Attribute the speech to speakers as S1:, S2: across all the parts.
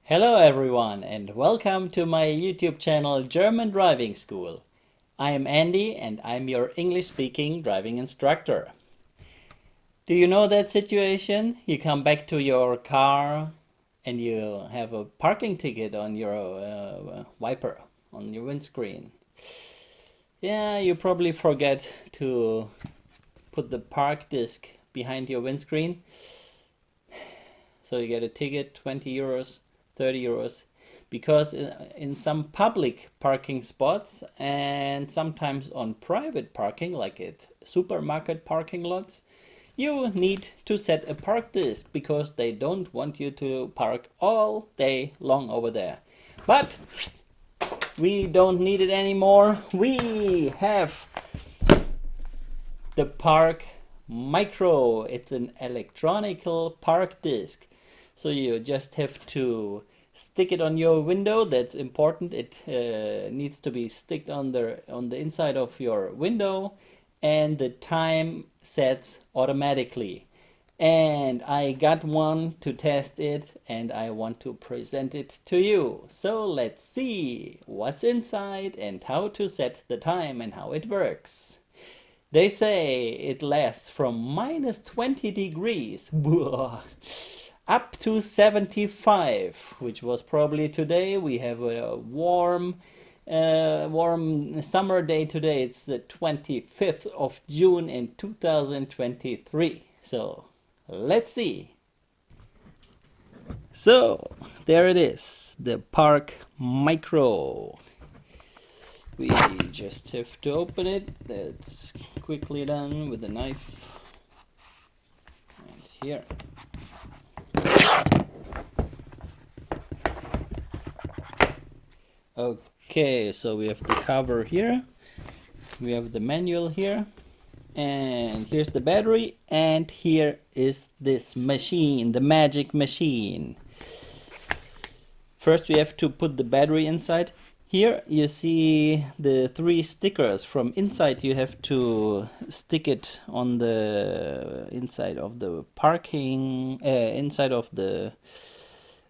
S1: Hello everyone and welcome to my YouTube channel German Driving School. I am Andy and I'm your English-speaking driving instructor. Do you know that situation? You come back to your car and you have a parking ticket on your wiper, on your windscreen. Yeah, you probably forget to put the park disk behind your windscreen. So you get a ticket, 20 euros, 30 euros, because in some public parking spots and sometimes on private parking, like at supermarket parking lots, you need to set a park disk because they don't want you to park all day long over there. But we don't need it anymore. We have the Park Micro. It's an electronical park disk. So you just have to stick it on your window. That's important. It needs to be sticked on the inside of your window, and the time sets automatically. And I got one to test it and I want to present it to you. So let's see what's inside and how to set the time and how it works. They say it lasts from minus 20 degrees up to 75, which was probably today. We have a warm summer day today. It's the 25th of June in 2023. So let's see. So there it is, the Park Micro. We just have to open it. That's quickly done with a knife. And here. Okay, so we have the cover here. We have the manual here. And here's the battery. And here is this machine, the magic machine. First we have to put the battery inside. Here you see the 3 stickers. From inside you have to stick it on the inside of the inside of the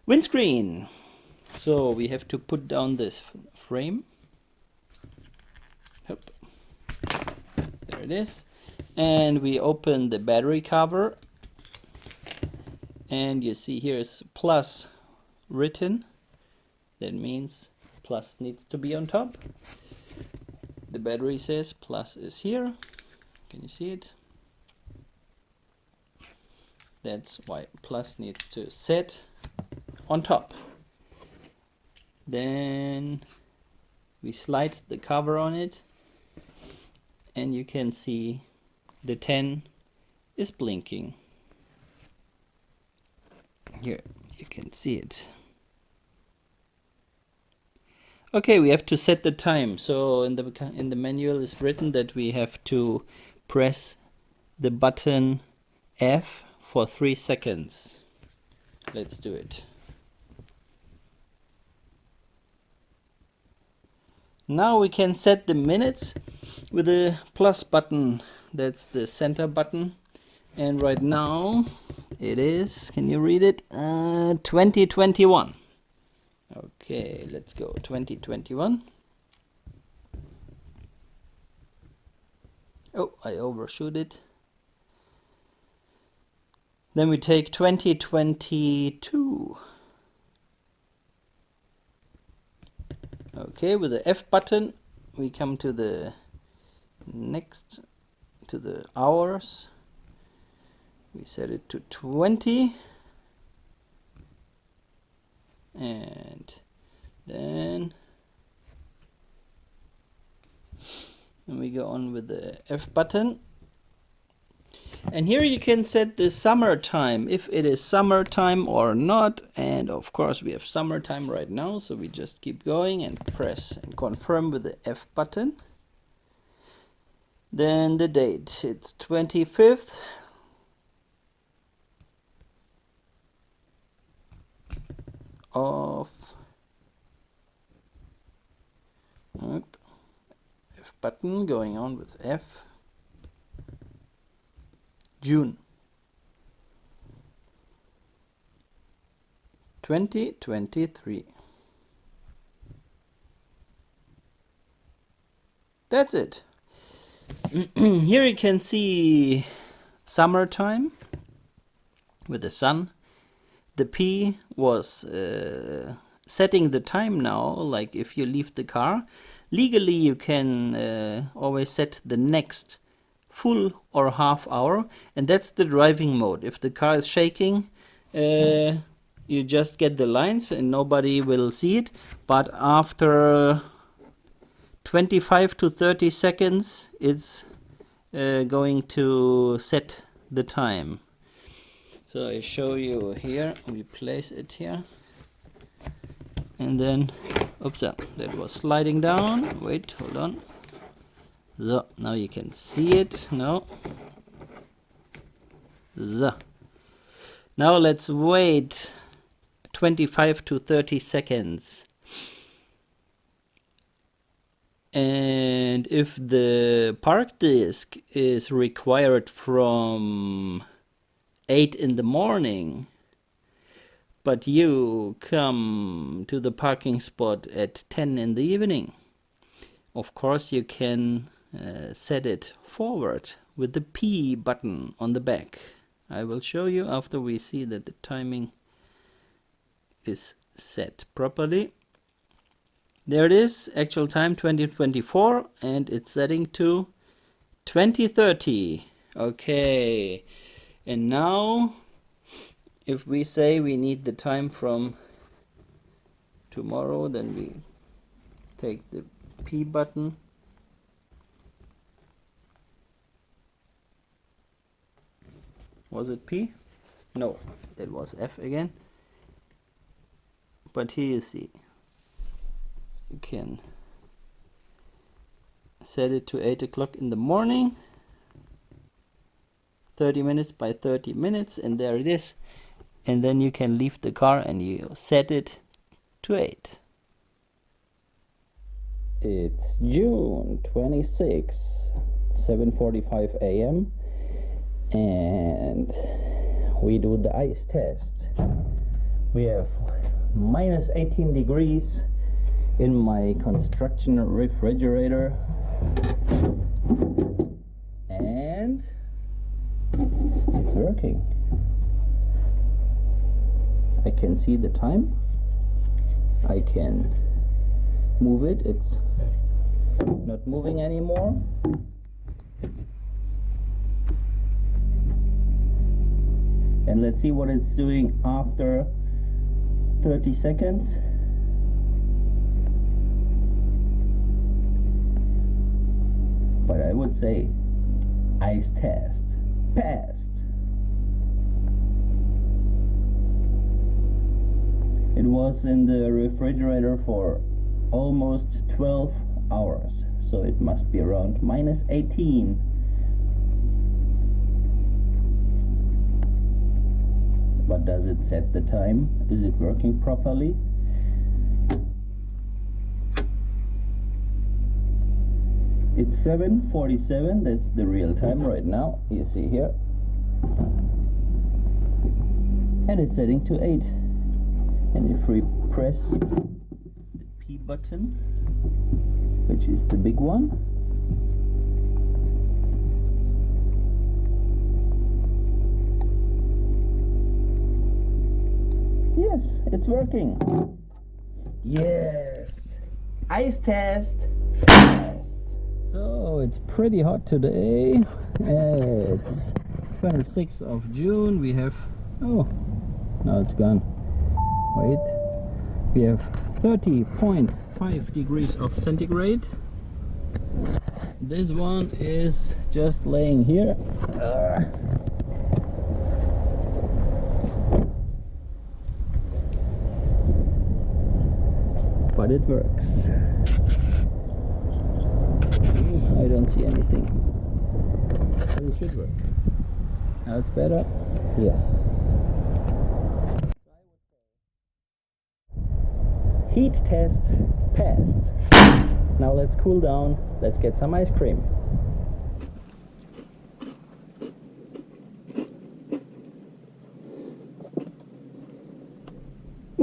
S1: windscreen. So we have to put down this frame. There it is. And we open the battery cover. And you see here is plus written. That means plus needs to be on top. The battery says plus is here. Can you see it? That's why plus needs to set on top. Then we slide the cover on it and you can see the 10 is blinking. Here you can see it. Okay, we have to set the time. So in the manual is written that we have to press the button F for 3 seconds. Let's do it. Now we can set the minutes with the plus button. That's the center button. And right now it is, can you read it? 2021. Okay, let's go 2021. Oh, I overshoot it. Then we take 2022. Okay, with the F button we come to the next, to the hours. We set it to 20. And then we go on with the F button. And here you can set the summertime, if it is summertime or not. And of course we have summertime right now, so we just keep going and press and confirm with the F button. Then the date, it's 25th. Of F button, going on with F. June 2023. That's it. Here you can see summertime with the sun. The P was setting the time now, like if you leave the car. Legally you can always set the next full or half hour, and that's the driving mode. If the car is shaking, you just get the lines and nobody will see it, but after 25 to 30 seconds it's going to set the time. So I show you here, we place it here, and then, oops, that was sliding down. Wait, hold on. So, now you can see it. No. So. Now let's wait 25 to 30 seconds. And if the park disk is required from 8 in the morning, but you come to the parking spot at 10 in the evening, of course you can set it forward with the P button on the back. I will show you after we see that the timing is set properly. There it is, actual time 2024, and it's setting to 2030. Okay, and now if we say we need the time from tomorrow, then we take the P button. Was it P? No, that was F again. But here you see, you can set it to 8 o'clock in the morning, 30 minutes by 30 minutes, and there it is. And then you can leave the car and you set it to 8. It's June 26, 7:45 a.m. and we do the ice test. We have minus 18 degrees in my construction refrigerator, and it's working. I can see the time, I can move it, it's not moving anymore. And let's see what it's doing after 30 seconds. But I would say ice test passed. It was in the refrigerator for almost 12 hours, so it must be around minus 18. But does it set the time? Is it working properly? It's 7:47, that's the real time right now, you see here. And it's setting to 8. And if we press the P button, which is the big one, yes, it's working. Yes, ice test passed. So it's pretty hot today. It's 26th of June. We have, oh, now it's gone. Wait, we have 30.5 degrees of centigrade. This one is just laying here. But it works. I don't see anything. But it should work. Now it's better. Yes. Heat test passed. Now let's cool down. Let's get some ice cream.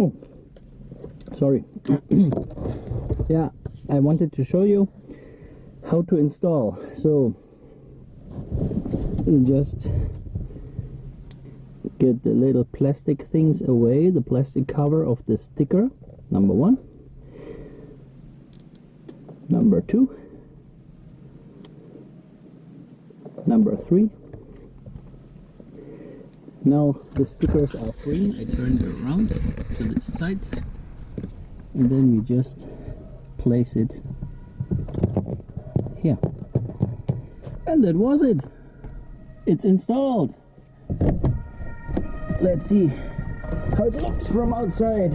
S1: Oh, sorry. Yeah, I wanted to show you how to install. So you just get the little plastic things away, the plastic cover of the sticker, number one. Number two. Number three. Now the stickers are free. I turn it around to this side, and then we just place it here. And that was it. It's installed. Let's see how it looks from outside.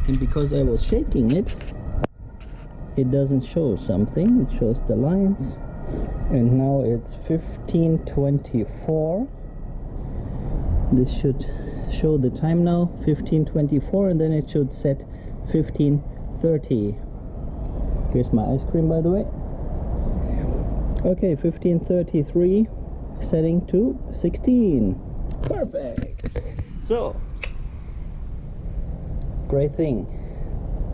S1: And because I was shaking it, it doesn't show something. It shows the lines. And now it's 15:24. This should show the time now, 15:24, and then it should set 15:30. Here's my ice cream, by the way. Okay, 15:33, setting to 16. Perfect. So, great thing.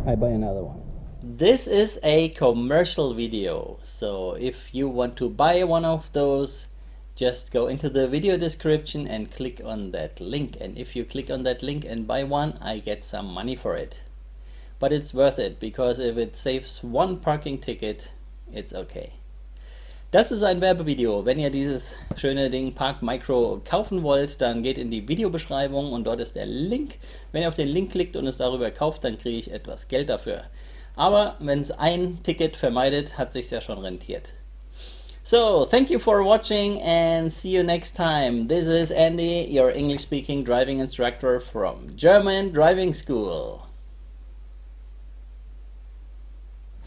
S1: I buy another one. This is a commercial video, so if you want to buy one of those, just go into the video description and click on that link. And if you click on that link and buy one, I get some money for it. But it's worth it, because if it saves one parking ticket, it's okay. Das ist ein Werbevideo. Wenn ihr dieses schöne Ding Park Micro kaufen wollt, dann geht in die Videobeschreibung und dort ist der Link. Wenn ihr auf den Link klickt und es darüber kauft, dann kriege ich etwas Geld dafür. Aber wenn es ein Ticket vermeidet, hat sich's ja schon rentiert. So, thank you for watching and see you next time. This is Andy, your English speaking driving instructor from German Driving School.